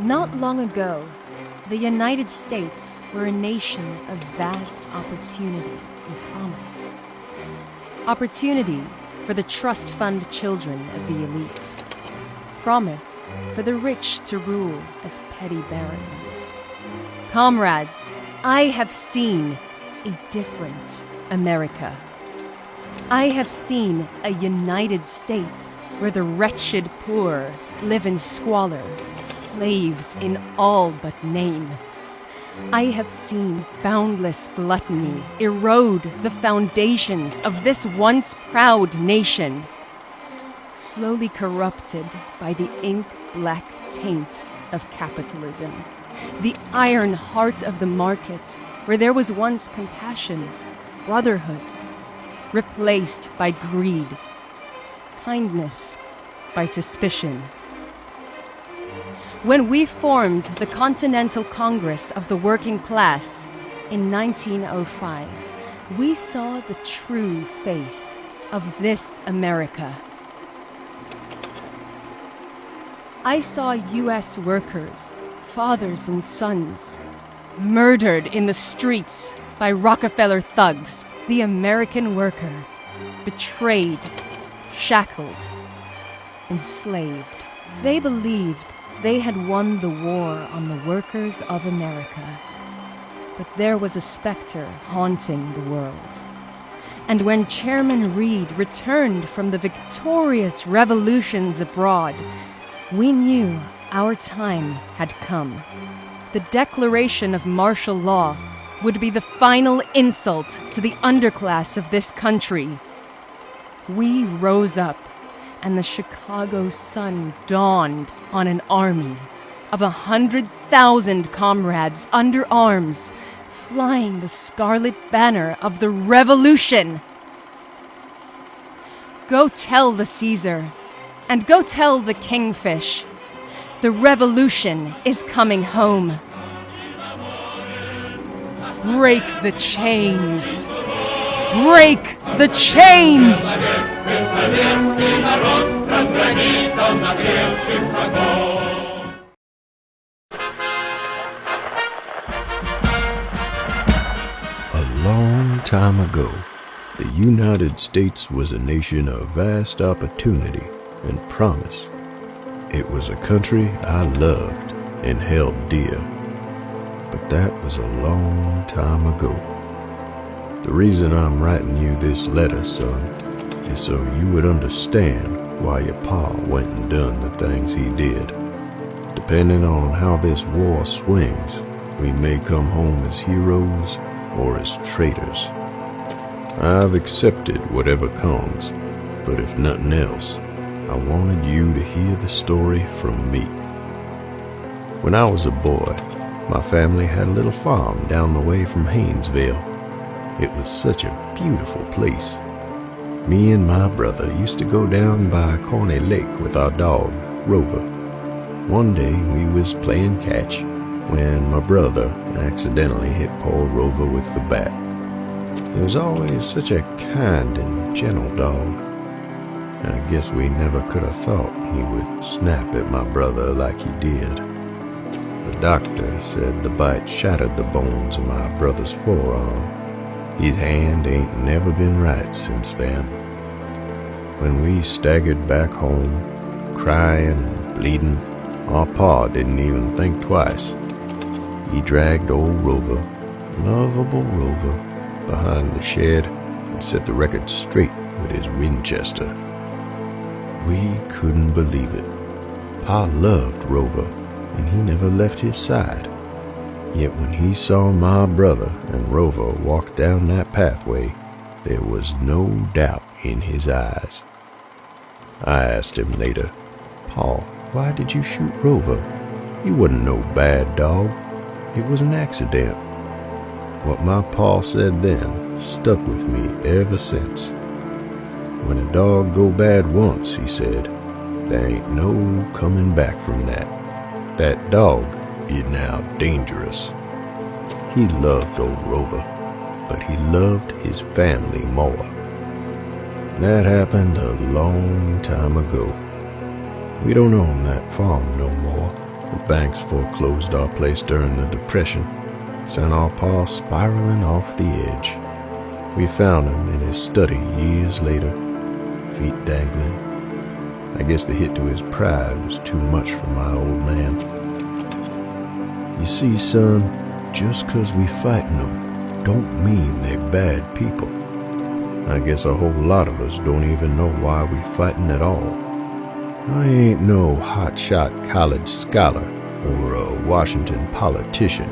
Not long ago, the United States were a nation of vast opportunity and promise. Opportunity for the trust fund children of the elites. Promise for the rich to rule as petty barons. Comrades, I have seen a different America. I have seen a United States where the wretched poor live in squalor, slaves in all but name. I have seen boundless gluttony erode the foundations of this once proud nation, slowly corrupted by the ink-black taint of capitalism, the iron heart of the market where there was once compassion, brotherhood, replaced by greed, kindness by suspicion. When we formed the Continental Congress of the Working Class in 1905, we saw the true face of this America. I saw U.S. workers, fathers and sons, murdered in the streets by Rockefeller thugs. The American worker, betrayed, shackled, enslaved. They believed they had won the war on the workers of America. But there was a specter haunting the world. And when Chairman Reed returned from the victorious revolutions abroad, we knew our time had come. The declaration of martial law would be the final insult to the underclass of this country. We rose up, and the Chicago sun dawned on an army of 100,000 comrades under arms, flying the scarlet banner of the revolution. Go tell the Caesar, and go tell the Kingfish, the revolution is coming home. Break the chains! Break the chains! A long time ago, the United States was a nation of vast opportunity and promise. It was a country I loved and held dear. But that was a long time ago. The reason I'm writing you this letter, son, is so you would understand why your pa went and done the things he did. Depending on how this war swings, we may come home as heroes or as traitors. I've accepted whatever comes, but if nothing else, I wanted you to hear the story from me. When I was a boy, my family had a little farm down the way from Haynesville. It was such a beautiful place. Me and my brother used to go down by Corny Lake with our dog, Rover. One day we was playing catch when my brother accidentally hit poor Rover with the bat. He was always such a kind and gentle dog. I guess we never could have thought he would snap at my brother like he did. The doctor said the bite shattered the bones of my brother's forearm. His hand ain't never been right since then. When we staggered back home, crying and bleeding, our pa didn't even think twice. He dragged old Rover, lovable Rover, behind the shed and set the record straight with his Winchester. We couldn't believe it. Pa loved Rover, and he never left his side. Yet when he saw my brother and Rover walk down that pathway, there was no doubt in his eyes. I asked him later, "Pa, why did you shoot Rover? He wasn't no bad dog. It was an accident." What my pa said then stuck with me ever since. When a dog go bad once, he said, there ain't no coming back from that. That dog is now dangerous. He loved old Rover, but he loved his family more. That happened a long time ago. We don't own that farm no more, The banks foreclosed our place during the Depression, sent our pa spiraling off the edge. We found him in his study years later, feet dangling. I guess the hit to his pride was too much for my old man. You see, son, just 'cause we fightin' them don't mean they're bad people. I guess a whole lot of us don't even know why we fightin' at all. I ain't no hotshot college scholar or a Washington politician,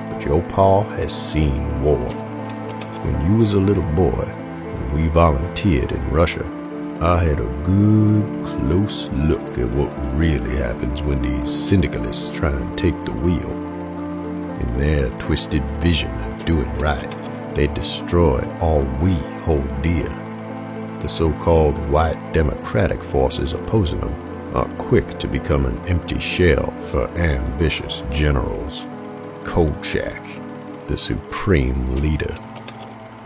but your pa has seen war. When you was a little boy and we volunteered in Russia, I had a good, close look at what really happens when these syndicalists try and take the wheel. In their twisted vision of doing right, they destroy all we hold dear. The so-called white democratic forces opposing them are quick to become an empty shell for ambitious generals. Kolchak, the supreme leader.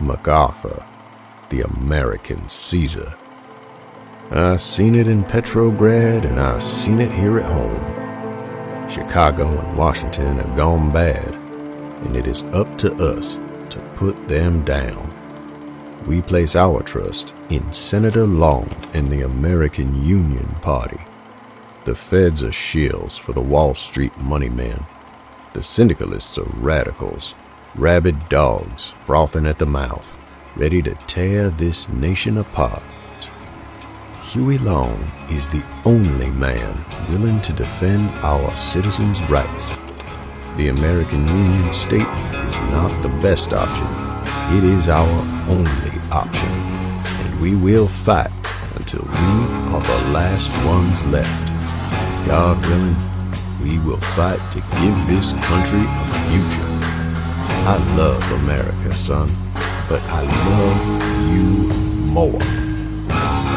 MacArthur, the American Caesar. I seen it in Petrograd and I seen it here at home. Chicago and Washington have gone bad, and it is up to us to put them down. We place our trust in Senator Long and the American Union Party. The feds are shills for the Wall Street money men. The syndicalists are radicals, rabid dogs frothing at the mouth, ready to tear this nation apart. Huey Long is the only man willing to defend our citizens' rights. The American Union State is not the best option. It is our only option, and we will fight until we are the last ones left. God willing, we will fight to give this country a future. I love America, son, but I love you more.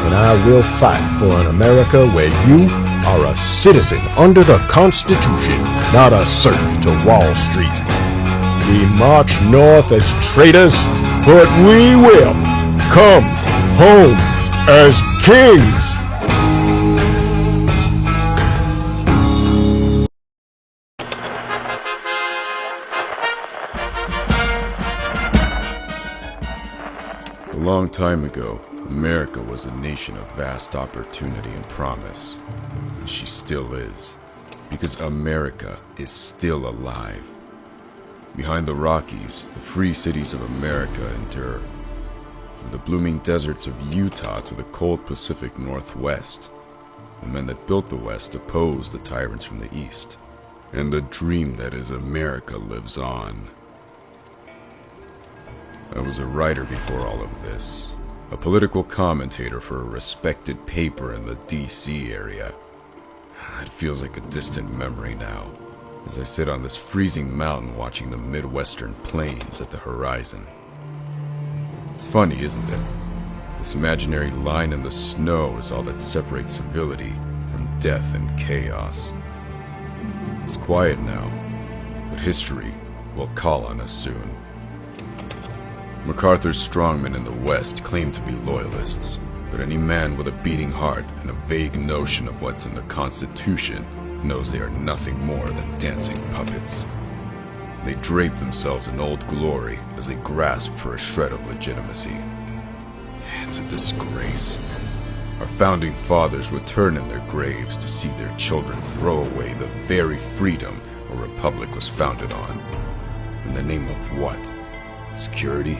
And I will fight for an America where you are a citizen under the Constitution, not a serf to Wall Street. We march north as traitors, but we will come home as kings. A long time ago, America was a nation of vast opportunity and promise. And she still is. Because America is still alive. Behind the Rockies, the free cities of America endure. From the blooming deserts of Utah to the cold Pacific Northwest, the men that built the West opposed the tyrants from the East. And the dream that is America lives on. I was a writer before all of this. A political commentator for a respected paper in the D.C. area. It feels like a distant memory now, as I sit on this freezing mountain watching the Midwestern plains at the horizon. It's funny, isn't it? This imaginary line in the snow is all that separates civility from death and chaos. It's quiet now, but history will call on us soon. MacArthur's strongmen in the West claim to be loyalists, but any man with a beating heart and a vague notion of what's in the Constitution knows they are nothing more than dancing puppets. They drape themselves in old glory as they grasp for a shred of legitimacy. It's a disgrace. Our founding fathers would turn in their graves to see their children throw away the very freedom a republic was founded on. In the name of what? Security?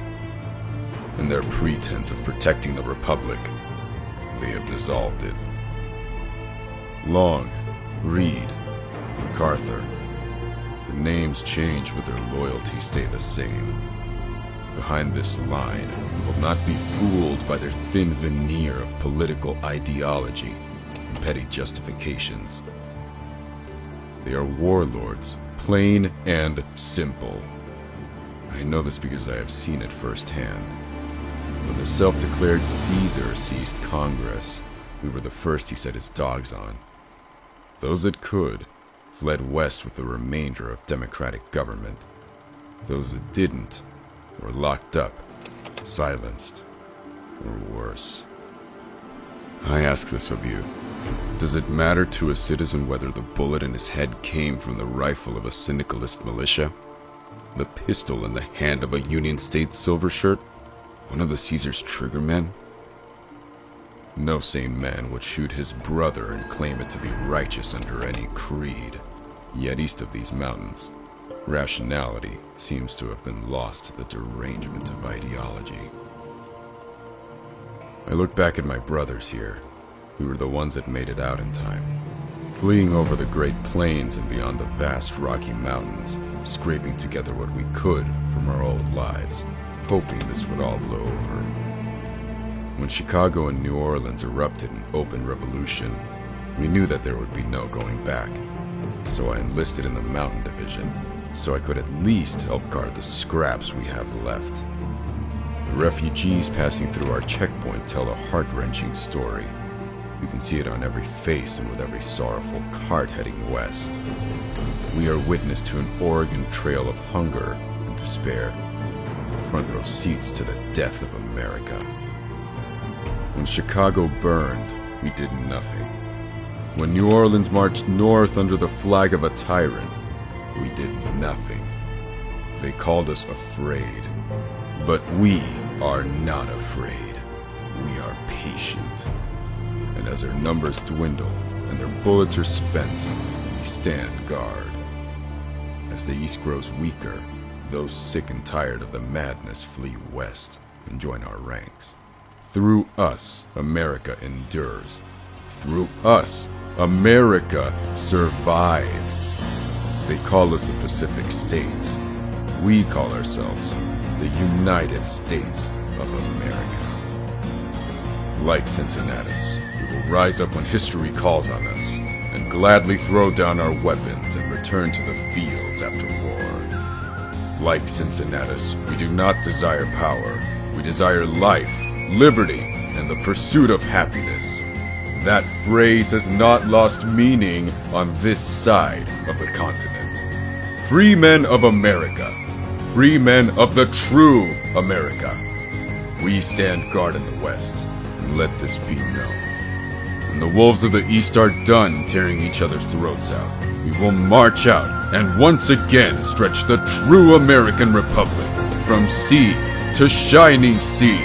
In their pretense of protecting the Republic, they have dissolved it. Long, Reed, MacArthur. The names change, but their loyalties stay the same. Behind this line, you will not be fooled by their thin veneer of political ideology and petty justifications. They are warlords, plain and simple. I know this because I have seen it firsthand. When the self-declared Caesar seized Congress, we were the first he set his dogs on. Those that could fled west with the remainder of democratic government. Those that didn't were locked up, silenced, or worse. I ask this of you. Does it matter to a citizen whether the bullet in his head came from the rifle of a syndicalist militia? The pistol in the hand of a Union State silvershirt? One of the Caesar's triggermen? No sane man would shoot his brother and claim it to be righteous under any creed. Yet east of these mountains, rationality seems to have been lost to the derangement of ideology. I look back at my brothers here, who were the ones that made it out in time, fleeing over the Great Plains and beyond the vast Rocky Mountains, scraping together what we could from our old lives, hoping this would all blow over. When Chicago and New Orleans erupted in open revolution, we knew that there would be no going back, so I enlisted in the Mountain Division, so I could at least help guard the scraps we have left. The refugees passing through our checkpoint tell a heart-wrenching story. We can see it on every face and with every sorrowful cart heading west. We are witness to an Oregon Trail of hunger and despair, front row seats to the death of America. When Chicago burned, we did nothing. When New Orleans marched north under the flag of a tyrant, we did nothing. They called us afraid, but we are not afraid. We are patient. And as their numbers dwindle and their bullets are spent, we stand guard. As the East grows weaker, those sick and tired of the madness flee west and join our ranks. Through us, America endures. Through us, America survives. They call us the Pacific States. We call ourselves the United States of America. Like Cincinnatus, we will rise up when history calls on us, and gladly throw down our weapons and return to the fields after war. Like Cincinnatus, we do not desire power. We desire life, liberty, and the pursuit of happiness. That phrase has not lost meaning on this side of the continent. Free men of America. Free men of the true America. We stand guard in the West, and let this be known. When the wolves of the East are done tearing each other's throats out, we will march out and once again stretch the true American Republic from sea to shining sea.